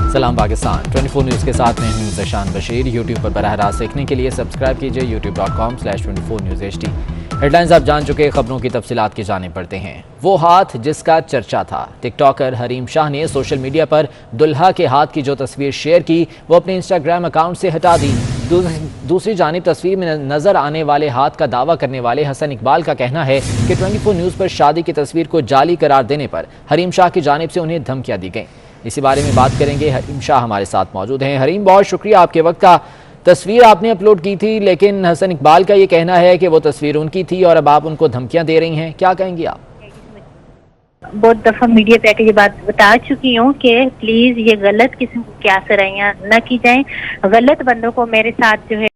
सलाम पाकिस्तान 24 न्यूज़ के साथ मैं हूं ज़शान बशीर। यूट्यूब पर बराह रास्त देखने के लिए सब्सक्राइब कीजिए youtube.com/24newshd। हेडलाइंस आप जान चुके, खबरों की तफसीलात की जाने पड़ते हैं। वो हाथ जिसका चर्चा था। टिकटॉकर हरीम शाह ने सोशल मीडिया पर दुल्हा के हाथ की जो तस्वीर शेयर की वो अपने इंस्टाग्राम अकाउंट से हटा दी। दूसरी जानिब तस्वीर में नजर आने वाले हाथ का दावा करने वाले हसन इकबाल का कहना है कि 24 न्यूज़ पर शादी की तस्वीर को जाली करार देने पर हरीम शाह की जानिब से उन्हें धमकियां दी गईं। इसी बारे में बात करेंगे। हरीम शाह हमारे साथ मौजूद हैं। हरीम, बहुत शुक्रिया आपके वक्त का। तस्वीर आपने अपलोड की थी, लेकिन हसन इकबाल का ये कहना है कि वो तस्वीर उनकी थी और अब आप उनको धमकियां दे रही हैं, क्या कहेंगी आप? बहुत दफा मीडिया पे आके ये बात बता चुकी हूँ कि प्लीज ये गलत किस्म की आसराइयाँ न की जाएं। गलत बंदों को मेरे साथ जो है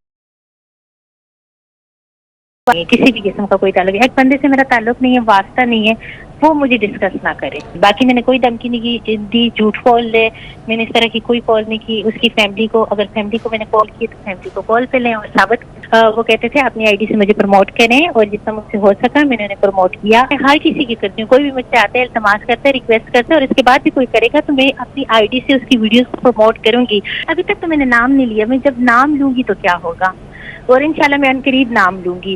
किसी भी किस्म का कोई ताल्लुक, एक बंदे से मेरा ताल्लुक नहीं है, वास्ता नहीं है, वो मुझे डिस्कस ना करे। बाकी मैंने कोई धमकी नहीं की दी, झूठ कॉल दे, मैंने इस तरह की कोई कॉल नहीं की। उसकी फैमिली को, अगर फैमिली को मैंने कॉल की तो फैमिली को कॉल पे लें और साबित वो कहते थे अपनी आईडी से मुझे प्रमोट करें और जितना मुझसे हो सका मैंने उन्हें प्रमोट किया। मैं हर किसी की करती हूँ, कोई भी मुझसे आते हैं, इल्तमास करते हैं, रिक्वेस्ट करते हैं और इसके बाद भी कोई करेगा तो मैं अपनी आईडी से उसकी वीडियोस को प्रमोट करूंगी। अभी तक तो मैंने नाम नहीं लिया, मैं जब नाम लूंगी तो क्या होगा, और इंशाल्लाह मैं अनकरीब नाम लूंगी।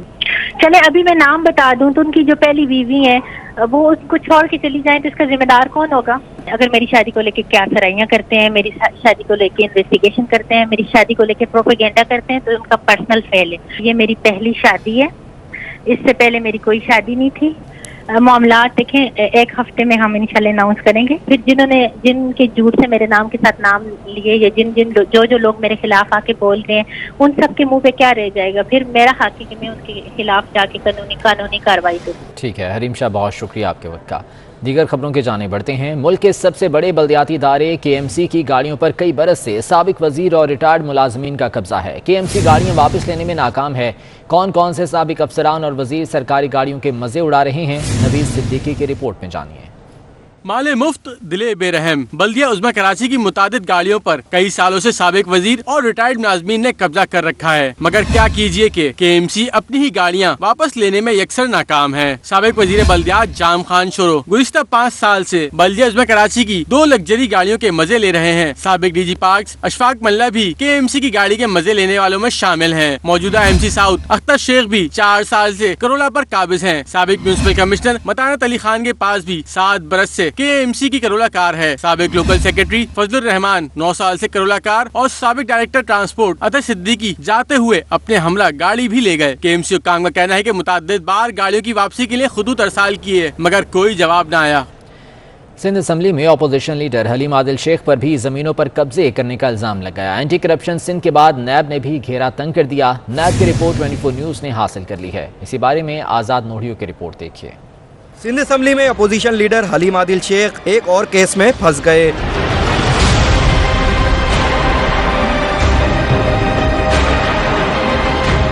चले अभी मैं नाम बता दूं तो उनकी जो पहली बीवी है वो उसको छोड़ के चली जाए तो इसका जिम्मेदार कौन होगा? अगर मेरी शादी को लेके क्या सराइयां करते हैं, मेरी शादी को लेके इन्वेस्टिगेशन करते हैं, मेरी शादी को लेके प्रोपेगेंडा करते हैं, तो उनका पर्सनल फेल है। ये मेरी पहली शादी है, इससे पहले मेरी कोई शादी नहीं थी। मामलात देखें, एक हफ्ते में हम इंशाल्लाह अनाउंस करेंगे। फिर जिनके झूठ से मेरे नाम के साथ नाम लिए या जो लोग मेरे खिलाफ आके बोल रहे हैं उन सब के मुंह पे क्या रह जाएगा? फिर मेरा हक है कि मैं उनके खिलाफ जाके कानूनी कार्रवाई करूँ। ठीक है हरीम शाह, बहुत शुक्रिया आपके वक्त का। दीगर खबरों के जाने बढ़ते हैं। मुल्क के सबसे बड़े बल्दियाती इदारे KMC की गाड़ियों पर कई बरस से साबिक वजीर और रिटायर्ड मुलाजमीन का कब्जा है। KMC गाड़ियां वापस लेने में नाकाम है। कौन कौन से साबिक अफसरान और वजीर सरकारी गाड़ियों के मजे उड़ा रहे हैं, नवीद सिद्दीकी की रिपोर्ट में जानिए। माले मुफ्त दिले बेरहम। बल्दिया उज़्मा कराची की मुतादिद गाड़ियों पर कई सालों से साबिक वजीर और रिटायर्ड मुलाजमीन ने कब्जा कर रखा है, मगर क्या कीजिए कि KMC अपनी ही गाड़ियां वापस लेने में यकसर नाकाम है। साबिक वजीर बल्दियात जाम खान शोरो गुज़िश्ता 5 साल से बल्दिया उज़्मा कराची की 2 लग्जरी गाड़ियों के मजे ले रहे हैं। साबिक DG पार्क्स अशफाक मल्ला भी KMC की गाड़ी के मजे लेने वालों में शामिल है। मौजूदा MC साउथ अख्तर शेख भी 4 साल से करोला पर काबिज है। साबिक म्यूनिसिपल कमिश्नर मतानत अली खान के पास भी 7 बरस से KMC की करोला कार है। साबिक लोकल सेक्रेटरी फजलुर रहमान 9 साल से करोला कार और साबिक डायरेक्टर ट्रांसपोर्ट अतर सिद्दीकी जाते हुए अपने हमला गाड़ी भी ले गए। KMC हुक्काम का कहना है कि मुतअद्दिद बार गाड़ियों की वापसी के लिए खुद अरसाल किए, मगर कोई जवाब न आया। सिंध असम्बली में अपोजिशन लीडर हलीम आदिल शेख पर भी जमीनों पर कब्जे करने का इल्जाम लगाया। एंटी करप्शन सिंध के बाद नैब ने भी घेरा तंग कर दिया। नैब की रिपोर्ट 24 न्यूज़ ने हासिल कर ली है। इसी बारे में आज़ाद नोडियो की रिपोर्ट देखिए। सिंध असम्बली में अपोजिशन लीडर हलीम आदिल शेख एक और केस में फंस गए।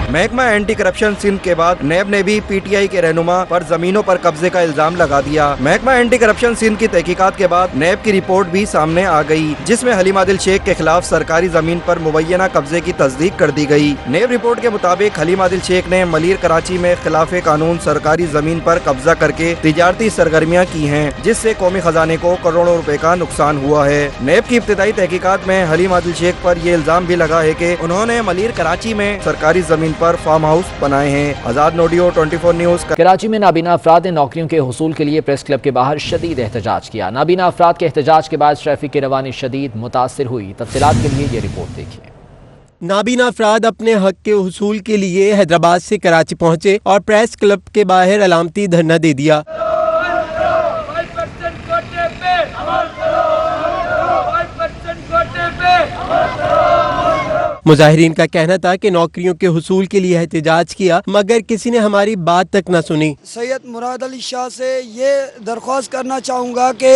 महकमा एंटी करप्शन सिंध के बाद नैब ने भी PTI के रहनुमा पर जमीनों पर कब्जे का इल्जाम लगा दिया। महकमा एंटी करप्शन सिंध की तहकीकात के बाद नैब की रिपोर्ट भी सामने आ गई, जिसमें हलीम आदिल शेख के खिलाफ सरकारी जमीन पर मुबैना कब्जे की तस्दीक कर दी गई। नैब रिपोर्ट के मुताबिक हलीम आदिल शेख ने मलीर कराची में खिलाफे कानून सरकारी जमीन पर कब्जा करके तिजारती सरगर्मियाँ की हैं, जिससे कौमी खजाने को करोड़ों रुपए का नुकसान हुआ है। नैब की इब्तिदाई तहकीकात में हलीम आदिल शेख पर यह इल्जाम भी लगा है कि उन्होंने मलीर कराची में सरकारी जमीन पर फार्म हाउस बनाए हैं। आजाद नोडियो 24 न्यूज़। कराची में नाबीना अफराद ने नौकरियों के हुसूल के लिए प्रेस क्लब के बाहर शदीद एहतजाज किया। नाबीना अफराद के एहतजाज के बाद ट्रैफिक की रवानी शदीद मुतासिर हुई। तफसीलात के लिए ये रिपोर्ट देखिए। नाबीना अफराद अपने हक के हुसूल के लिए हैदराबाद से कराची पहुंचे और प्रेस क्लब के बाहर अलामती धरना दे दिया। मुजाहिरीन का कहना था कि नौकरियों के हुसूल के लिए एहतजाज किया, मगर किसी ने हमारी बात तक न सुनी। सैयद मुराद अली शाह से ये दरख्वास्त करना चाहूँगा कि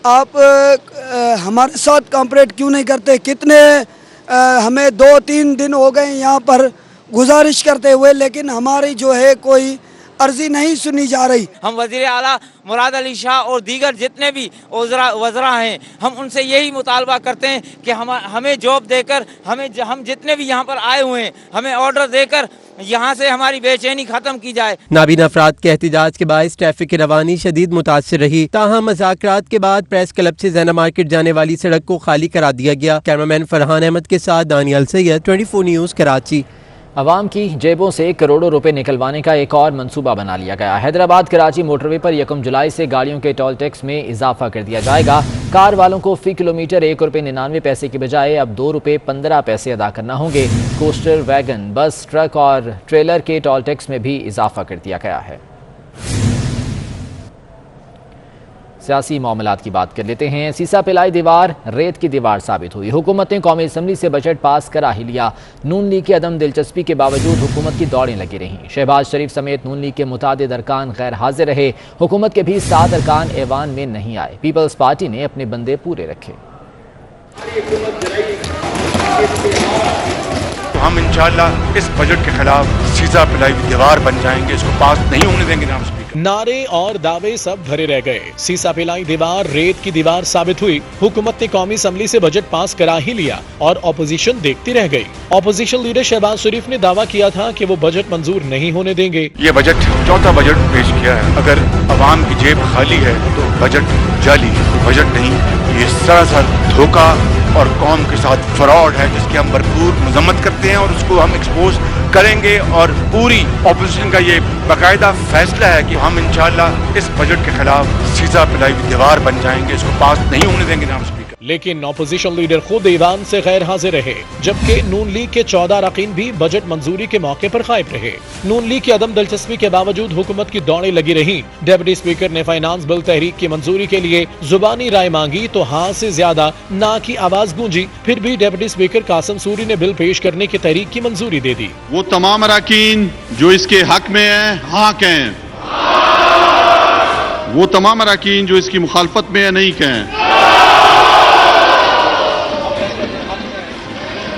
आप हमारे साथ कॉपरेट क्यों नहीं करते? कितने हमें 2-3 दिन हो गए यहाँ पर गुजारिश करते हुए, लेकिन हमारी जो है कोई अर्जी नहीं सुनी जा रही। हम वज़ीर आला मुराद अली शाह और दीगर जितने भी वज़रा हैं, हम उनसे यही मुतालबा करते हैं कि हमें जॉब देकर, हम जितने भी यहाँ पर आए हुए हैं, हमें ऑर्डर देकर यहाँ से हमारी बेचैनी खत्म की जाए। नाबीना अफराद के एहतजाज के बायस ट्रैफिक की रवानी शदीद मुतासिर रही। ताहम मुज़ाकरात के बाद प्रेस क्लब से ज़ैनब मार्केट जाने वाली सड़क को खाली करा दिया गया। कैमरामैन फरहान अहमद के साथ दानियल सैयद, 24 न्यूज़ कराची। अवाम की जेबों से करोड़ों रुपए निकलवाने का एक और मंसूबा बना लिया गया। हैदराबाद कराची मोटरवे पर 1 जुलाई से गाड़ियों के टोल टैक्स में इजाफा कर दिया जाएगा। कार वालों को फी किलोमीटर 1 रुपये 99 पैसे की बजाय अब 2 रुपये 15 पैसे अदा करना होंगे। कोस्टर, वैगन, बस, ट्रक और ट्रेलर के टोल टैक्स में भी इजाफा कर दिया गया है। सियासी मामलात की बात कर लेते हैं। सीसा पिलाई दीवार रेत की दीवार साबित हुई। हुकूमत ने कौमी असम्बली से बजट पास करा ही लिया। नून लीग की अदम दिलचस्पी के बावजूद हुकूमत की दौड़ें लगी रहीं। शहबाज शरीफ समेत नून लीग के मुतादिद अरकान गैर हाजिर रहे। हुकूमत के भी 7 अरकान ऐवान में नहीं आए। पीपल्स पार्टी ने अपने बंदे पूरे रखे। हम इंशाअल्लाह इस बजट के खिलाफ सीसा पिलाई दीवार बन जाएंगे, इसको पास नहीं होने देंगे। नाम स्पीकर, नारे और दावे सब भरे रह गए। सीसा पिलाई दीवार रेत की दीवार साबित हुई। हुकूमत ने कौमी असम्बली से बजट पास करा ही लिया और ऑपोजिशन देखती रह गई। ऑपोजिशन लीडर शहबाज शरीफ ने दावा किया था कि वो बजट मंजूर नहीं होने देंगे। ये बजट चौथा बजट पेश किया है। अगर अवाम की जेब खाली है तो बजट जाली है, बजट नहीं। ये सरासर धोखा और कौम के साथ फ्रॉड है, जिसकी हम भरपूर मजम्मत करते हैं और उसको हम एक्सपोज करेंगे। और पूरी ऑपोजिशन का ये बाकायदा फैसला है कि हम इंशाअल्लाह इस बजट के खिलाफ सीसा पिलाई दीवार बन जाएंगे, इसको पास नहीं होने देंगे। नाम स्पीकर, लेकिन ऑपोजिशन लीडर खुद ईवान से गैर हाजिर रहे, जबकि नून लीग के 14 अरकान भी बजट मंजूरी के मौके पर गायब रहे। नून लीग की अदम दिलचस्पी के बावजूद हुकूमत की दौड़ें लगी रही। डिप्टी स्पीकर ने फाइनेंस बिल तहरीक की मंजूरी के लिए जुबानी राय मांगी तो हाँ से ज्यादा ना की आवाज गूंजी। फिर भी डिप्टी स्पीकर कासिम सूरी ने बिल पेश करने की तहरीक की मंजूरी दे दी। वो तमाम अरकान जो इसके हक में है हाँ कहें, वो तमाम अरकान जो इसकी मुखालफत में है नहीं कहें।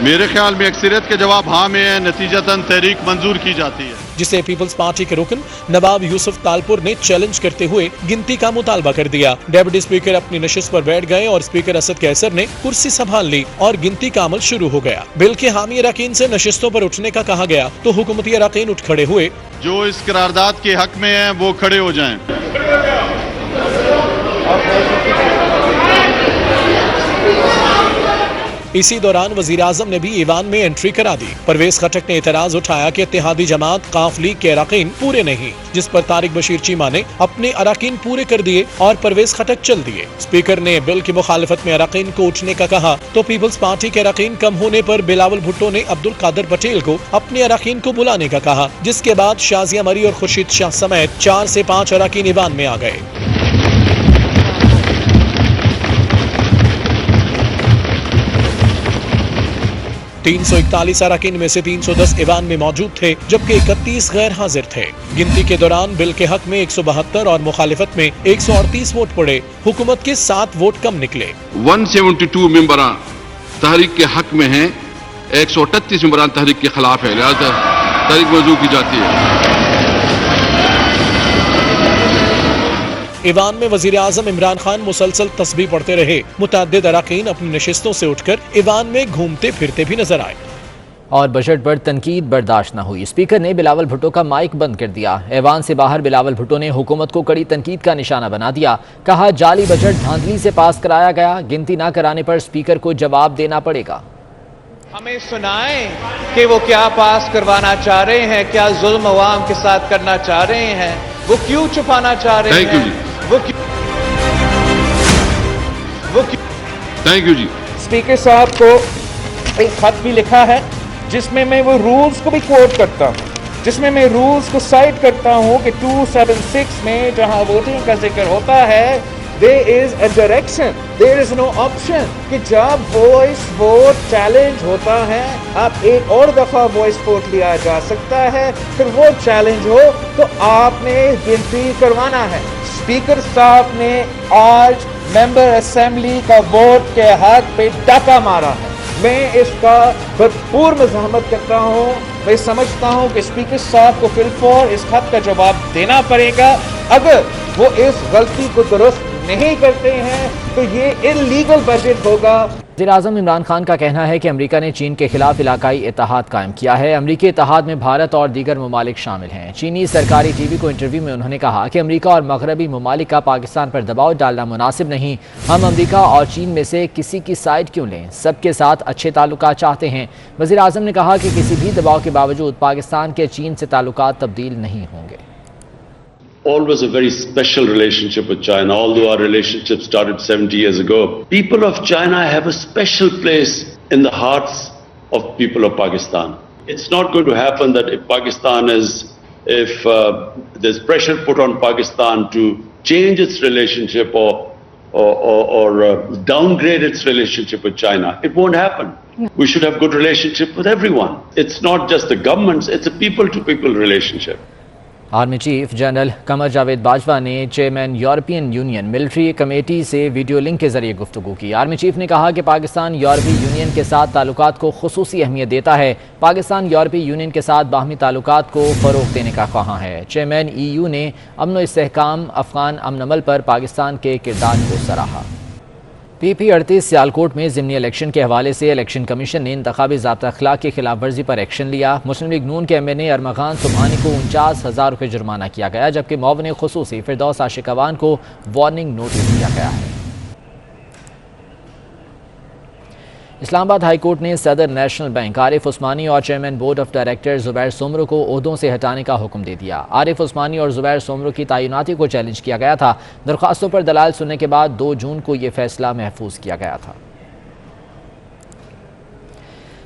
मेरे ख्याल में अक्सरियत के जवाब हाँ में है, नतीजतन तहरीक मंजूर की जाती है, जिसे पीपल्स पार्टी के रुकन नवाब यूसुफ तालपुर ने चैलेंज करते हुए गिनती का मुतालबा कर दिया। डिप्टी स्पीकर अपनी नशिस्त पर बैठ गए और स्पीकर असद कैसर ने कुर्सी संभाल ली और गिनती का अमल शुरू हो गया। बिल के हामी अरकान से नशिस्तों पर उठने का कहा गया तो हुकूमती अरकान उठ खड़े हुए। जो इस करारदाद के हक में है वो खड़े हो जाएं। इसी दौरान वजीर आजम ने भी ईवान में एंट्री करा दी। परवेज खटक ने एतराज उठाया कि इत्तेहादी जमात काफ लीग के अरकान पूरे नहीं, जिस पर तारिक बशीर चीमा ने अपने अरकान पूरे कर दिए और परवेज खटक चल दिए। स्पीकर ने बिल की मुखालफत में अरकान को उठने का कहा तो पीपल्स पार्टी के अरकान कम होने पर बिलावल भुट्टो ने अब्दुल कादिर पटेल को अपने अरकान को बुलाने का कहा, जिसके बाद शाजिया मरी और खुर्शीद शाह समेत 4 से 5 अरकान ईवान में आ गए। तीन 341 अरकान में से 310 ईवान में मौजूद थे, जबकि 31 गैर हाजिर थे। गिनती के दौरान बिल के हक में 172 और मुखालिफत में 138 वोट पड़े। हुकूमत के 7 वोट कम निकले। 172 मेंबरान तहरीक के हक में हैं, 138 मेंबरान तहरीक के खिलाफ है, लिहाजा तहरीक मंजूर की जाती है। ईवान में वजीर आजम इमरान खान मुसलसल तस्बीह पढ़ते रहे। मुतअद्दिद अरकान अपनी नशिस्तों से उठकर ईवान में घूमते फिरते भी नजर आए। और बजट पर तनकीद बर्दाश्त न हुई। स्पीकर ने बिलावल भुट्टो का माइक बंद कर दिया। ऐवान से बाहर बिलावल भुट्टो ने हुकूमत को कड़ी तनकीद का निशाना बना दिया। कहा जाली बजट धांधली से पास कराया गया, गिनती न कराने पर स्पीकर को जवाब देना पड़ेगा। हमें सुनाएं कि वो क्या पास करवाना चाह रहे हैं, क्या जुल्म अवाम के साथ करना चाह रहे हैं, वो क्यों छुपाना चाह रहे हैं, थैंक यू जी। स्पीकर साहब को एक खत भी लिखा है जिसमें मैं वो रूल्स को भी कोट करता हूँ, जिसमें मैं रूल्स को साइट करता हूँ कि 276 में जहाँ वोटिंग का जिक्र होता है, there is a direction, there is no option कि जब वॉइस वोट चैलेंज होता है आप एक और दफा वॉइस वोट लिया जा सकता है, फिर वो चैलेंज हो तो आपने गिनती करवाना है। स्पीकर साहब ने आज मेंबर असेंबली का वोट के हक पे डाका मारा है। मैं इसका भरपूर मज़ाहमत करता हूँ। मैं समझता हूँ कि स्पीकर साहब को फिलफौर इस खत का जवाब देना पड़ेगा। अगर वो इस गलती को दुरुस्त नहीं करते हैं तो ये इलीगल बजट होगा। वज़ीर-ए-आज़म इमरान खान का कहना है कि अमेरिका ने चीन के खिलाफ इलाकाई इत्तेहाद कायम किया है। अमरीकी इत्तेहाद में भारत और दीगर ममालिक शामिल हैं। चीनी सरकारी टीवी को इंटरव्यू में उन्होंने कहा कि अमेरिका और मगरबी ममालिक का पाकिस्तान पर दबाव डालना मुनासिब नहीं। हम अमेरिका और चीन में से किसी की साइड क्यों लें, सबके साथ अच्छे ताल्लुकात चाहते हैं। वज़ीर-ए-आज़म ने कहा कि किसी भी दबाव के बावजूद पाकिस्तान के चीन से ताल्लुकात तब्दील नहीं होंगे। Always a very special relationship with China, although our relationship started 70 years ago. People of China have a special place in the hearts of people of Pakistan. It's not going to happen that if there's pressure put on Pakistan to change its relationship or downgrade its relationship with China, it won't happen. We should have good relationship with everyone. It's not just the governments, it's a people-to-people relationship. Army chief general Qamar Javed Bajwa ने chairman European Union military committee से video link के जरिए गुफ्तगू की। Army chief ने कहा कि पाकिस्तान यूरोपीय यूनियन के साथ ताल्लुकात को खुसूसी अहमियत देता है। पाकिस्तान यूरोपीय यूनियन के साथ बाहमी ताल्लुकात को फ़रोग़ देने का ख्वाहां है। चेयरमैन EU ने अमन व इस्तेहकाम अफ़गान अमन अमल पर पाकिस्तान के किरदार को सराहा। PP38 सियालकोट में ज़िमनी इलेक्शन के हवाले से इलेक्शन कमीशन ने इंतखाबी ज़ाब्ता अखलाक की खिलाफ वर्जी पर एक्शन लिया। मुस्लिम लीग नून के MNA अरमगान सुबहानी को 49,000 रुपये जुर्माना किया गया, जबकि मुआविन खुसूसी फिरदौस आशिकवान को वार्निंग नोटिस दिया गया है। इस्लामाबाद हाई कोर्ट ने सदर नेशनल बैंक आरिफ उस्मानी और chairman board of director Zubair Soomro को ओहदों से हटाने का हुक्म दे दिया। आरिफ उस्मानी और ज़ुबैर सोमरो की तैनाती को चैलेंज किया गया था। दरख्वास्तों पर दलाल सुनने के बाद 2 जून को ये फैसला महफूज किया गया था।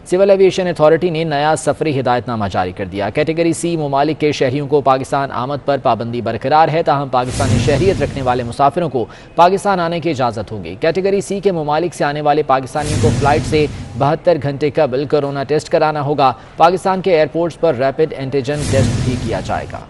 सिविल एविएशन अथॉरिटी ने नया सफरी हिदायतनामा जारी कर दिया। कैटेगरी C ममालिक के शहरियों को पाकिस्तान आमद पर पाबंदी बरकरार है, ताहम पाकिस्तानी शहरियत रखने वाले मुसाफिरों को पाकिस्तान आने की इजाज़त होगी। कैटेगरी C के ममालिक से आने वाले पाकिस्तानियों को फ़्लाइट से 72 घंटे कबल कोरोना टेस्ट कराना होगा। पाकिस्तान के एयरपोर्ट्स पर रैपिड एंटीजन टेस्ट भी किया जाएगा।